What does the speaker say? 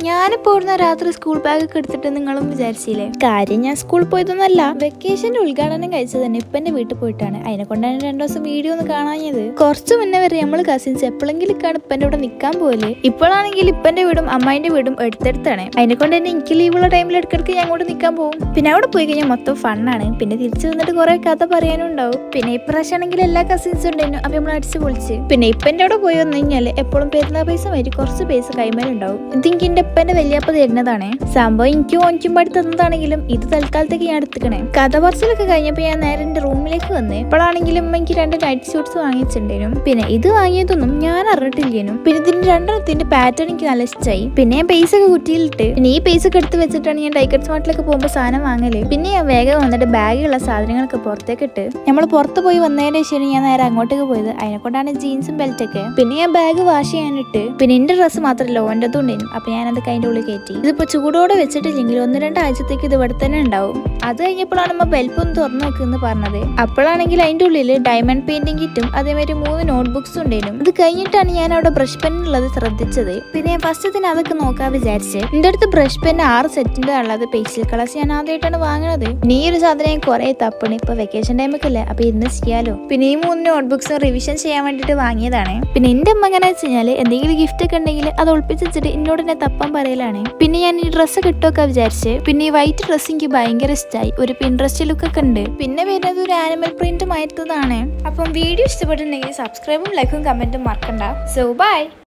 ഞാനിപ്പോ ഇവിടുന്ന് രാത്രി സ്കൂൾ ബാഗ് ഒക്കെ എടുത്തിട്ട് നിങ്ങളും വിചാരിച്ചില്ലേ? കാര്യം ഞാൻ സ്കൂളിൽ പോയതൊന്നല്ല, വെക്കേഷന്റെ ഉദ്ഘാടനം കഴിച്ചത് തന്നെ ഇപ്പന്റെ വീട്ടിൽ പോയിട്ടാണ്. അതിനെ കൊണ്ടാണ് 2 ദിവസം വീഡിയോ ഒന്ന് കാണാഞ്ഞത്. കുറച്ചു മുന്നേ വരെ നമ്മള് കസിൻസ് എപ്പോഴെങ്കിലൊക്കെയാണ് ഇപ്പന്റെ ഇവിടെ നിൽക്കാൻ പോലെ. ഇപ്പോഴാണെങ്കിൽ ഇപ്പന്റെ വീടും അമ്മായിന്റെ വീടും എടുത്തെടുത്താണ്. അതിനെ കൊണ്ട് തന്നെ എനിക്ക് ലീവുള്ള ടൈമിൽ ഇടയ്ക്കിടയ്ക്ക് ഞാൻ അങ്ങോട്ട് നിൽക്കാൻ പോകും. പിന്നെ അവിടെ പോയി കഴിഞ്ഞാൽ മൊത്തം ഫണ്ണാണ്. പിന്നെ തിരിച്ചു വന്നിട്ട് കുറെ കഥ പറയാനും ഉണ്ടാവും. പിന്നെ ഇപ്രാവശ്യം ആണെങ്കിൽ എല്ലാ കസിൻസും ഉണ്ടായിരുന്നു. അപ്പൊ നമ്മൾ അടിച്ചു പൊളിച്ച്. പിന്നെ ഇപ്പന്റെ അവിടെ പോയി വന്നു കഴിഞ്ഞാല് എപ്പോഴും പെരുന്നാൾ പൈസ മാറ്റി കുറച്ച് പൈസ കൈമേലുണ്ടാവും. ഇത് എന്റെ ഇപ്പന്റെ വലിയപ്പ തരുന്നതാണ്. സംഭവം എനിക്കും ഓനിക്കും പാടി തന്നതാണെങ്കിലും ഇത് തൽക്കാലത്തേക്ക് ഞാൻ എടുത്തുക്കണേ. കഥ പറച്ചിലൊക്കെ കഴിഞ്ഞപ്പോ ഞാൻ നേരെ എന്റെ റൂമിലേക്ക് വന്ന്. ഇപ്പോഴാണെങ്കിലും എനിക്ക് 2 നൈറ്റ് സ്യൂട്ട്സ് വാങ്ങിച്ചിട്ടുണ്ടായിരുന്നു. പിന്നെ ഇത് വാങ്ങിയതൊന്നും ഞാൻ അറിഞ്ഞിട്ടില്ലേനും. പിന്നെ ഇതിന്റെ 2 പാറ്റേൺ എനിക്ക് നല്ല ഇഷ്ടമായി. പിന്നെ ഞാൻ പൈസ ഒക്കെ കുറ്റിയിലിട്ട് പിന്നെ ഈ പൈസ ഒക്കെ എടുത്ത് വെച്ചിട്ടാണ് ഞാൻ ടൈഗർ സ്മാർട്ടിലൊക്കെ പോകുമ്പോൾ സാധനം വാങ്ങല്. പിന്നെ ഞാൻ വേഗം വന്നിട്ട് ബാഗിലുള്ള സാധനങ്ങളൊക്കെ പുറത്തേക്ക് ഇട്ട് നമ്മൾ പുറത്ത് പോയി വന്നതിന് ശേഷം ഞാൻ നേരെ അങ്ങോട്ടേക്ക് പോയത്. അതിനെ കൊണ്ടാണ് ജീൻസും ബെൽറ്റൊക്കെ. പിന്നെ ഞാൻ ബാഗ് വാഷ് ചെയ്യാനിട്ട് പിന്നെ എന്റെ ഡ്രസ്സ് മാത്രമല്ല ഓൻ്റെതും ഉണ്ടായിരുന്നു. അപ്പൊ ഞാനത് അതിന്റെ ഉള്ളിൽ കയറ്റി. ഇതിപ്പോ ചൂടോടെ വെച്ചിട്ടില്ലെങ്കിൽ 1-2 ആഴ്ചത്തേക്ക് ഇത് ഇവിടെ തന്നെ ഉണ്ടാവും. അത് കഴിഞ്ഞപ്പോഴാണ് നമ്മ ബെൽപ്പൊന്ന് തുറന്നു വെക്കുന്നു പറഞ്ഞത്. അപ്പോഴാണെങ്കിൽ അതിന്റെ ഉള്ളിൽ ഡയമണ്ട് പെയിന്റിംഗ് കിറ്റും അതേമാതിരി 3 നോട്ട്ബുക്സും ഉണ്ടായിരുന്നു. ഇത് കഴിഞ്ഞിട്ടാണ് ഞാൻ അവിടെ ബ്രഷ് പെൻ ഉള്ളത് ശ്രദ്ധിച്ചത്. പിന്നെ ഞാൻ ഫസ്റ്റ് തന്നെ അതൊക്കെ നോക്കാൻ വിചാരിച്ച് എന്റെ അടുത്ത് ബ്രഷ് പെൻ 6 സെറ്റിന്റെ ഉള്ളത് പെൻസിൽ കളേഴ്സ് ഞാൻ ആദ്യമായിട്ടാണ് വാങ്ങുന്നത്. പിന്നെ ഈ ഒരു സാധനം ഞാൻ കുറെ തപ്പണ്. ഇപ്പൊ വെക്കേഷൻ ടൈമൊക്കെ അല്ലേ, അപ്പൊ ഇന്ന് ചെയ്യാലോ. പിന്നെ ഈ 3 നോട്ട്ബുക്സും റിവിഷൻ ചെയ്യാൻ വേണ്ടിട്ട് വാങ്ങിയതാണ്. പിന്നെ എന്റെ അമ്മ എങ്ങനെ വെച്ച് കഴിഞ്ഞാല് എന്തെങ്കിലും ഗിഫ്റ്റ് ഒക്കെ ഉണ്ടെങ്കിൽ അത് ഒളിപ്പിച്ച് വെച്ചിട്ട് എന്നോട് തന്നെ തപ്പാൻ പറയലാണ്. പിന്നെ ഞാൻ ഈ ഡ്രസ്സ് കിട്ടുമൊക്കെ വിചാരിച്ച്. പിന്നെ ഈ വൈറ്റ് ഡ്രസ്സ് എനിക്ക് ഭയങ്കര ഇഷ്ടമായി. ഒരു പിൻട്രസ്റ്റ് ലുക്കൊക്കെ ഉണ്ട്. പിന്നെ വരുന്നത് ഒരു ആനിമൽ പ്രിന്റ് ആയിട്ടതാണ്. അപ്പം വീഡിയോ ഇഷ്ടപ്പെട്ടിട്ടുണ്ടെങ്കിൽ സബ്സ്ക്രൈബും ലൈക്കും കമന്റും മറക്കണ്ട. So by.